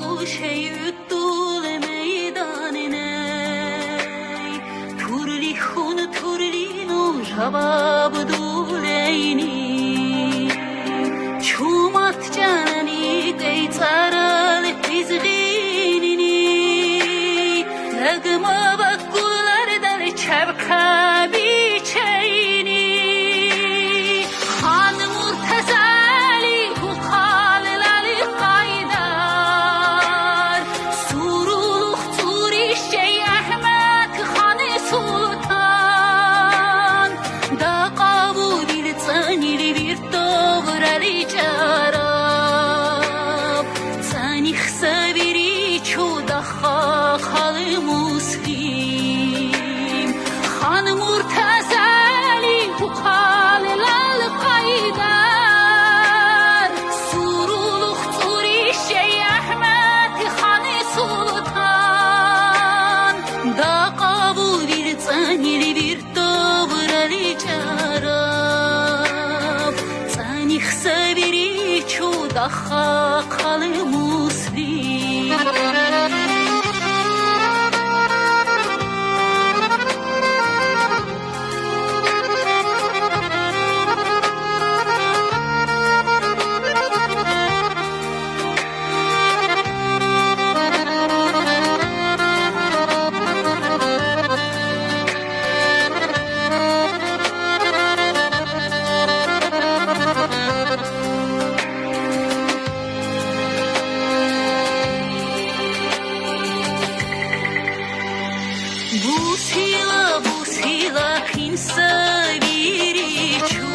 گوشه دول میدانه تورلی خون تورلی نو جواب دولینی چومت جاننی قیترال پیزغینی دگما بگولر در چبکا بیچینی خان مرتزلی حقال لالی قایدار سورولوخ توری شی احمد خان سلطان دا قابولی لطانی لبیر دوغرالی جاراب تانی خسابیری چو دخا خال مسلم خان مرتزلی حقال لال قایدار سورولوخ توری شی احمد خان سلطان دا قابولی لطانی لبیر دوغرالی جاراب تانی خسابیری چو دخا خال مسلم Busila kinsa biri chu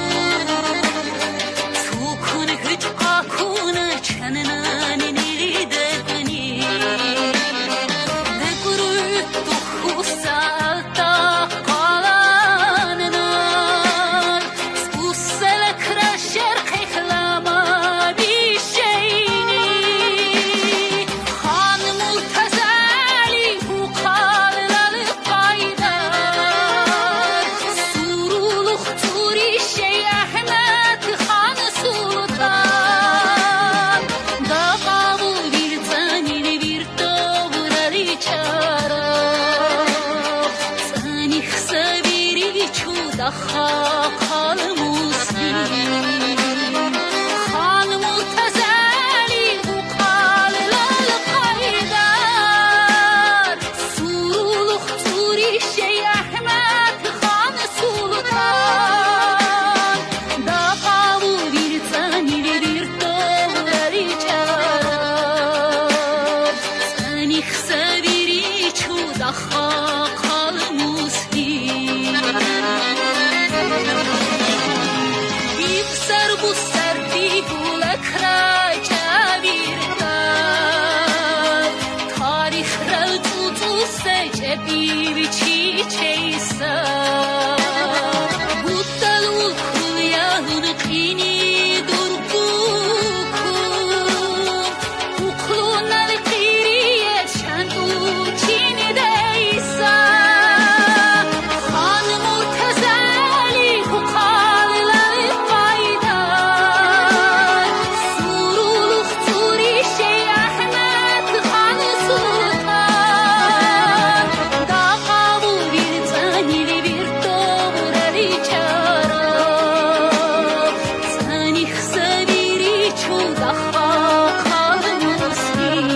Sukun hüc akuna çanına nili degni Ne gurut tuhusa da qalanına Spusala kraşer qihlama bir şeyini Xan Murtazali huqal دخا خال مسلم خان مرتزلی حقال لال قایدار سورولوخ توری شی احمد خان سلطان دا قابولی لطانی لبیر دوغرالی جاراب تانی خسابیری چو دخا خال مسلم Bu serbi bulak raca birden Tarih rağdudu sece bir çiçeğse Bu dalul kul yağını kini durbukum Uklun al qiriye çandu çini deyse Xan Murtazali huqal lal qaydar Suruluq turi şey Ahmed Xan Sultan Da qabu bir tanili bir doğrali carab Sani xsabiri çu daxa qal muslim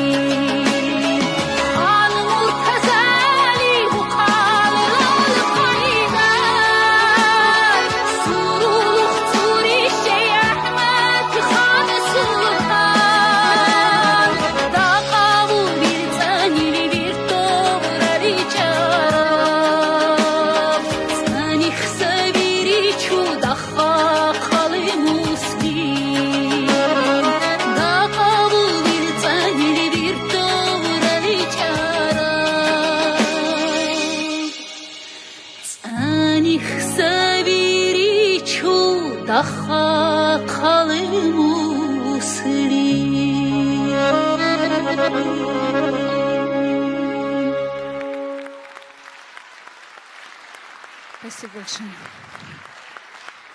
Xan Murtazali huqal lal qaydar Suruluq turi şey Ahmed Xan Sultan Da qabu bir tanili bir doğrali carab Sani xsabiri çu daxa qal muslim Da qabu bir tanili bir doğrali carab Sani xsabiri çu daxa qal muslim Спасибо большое.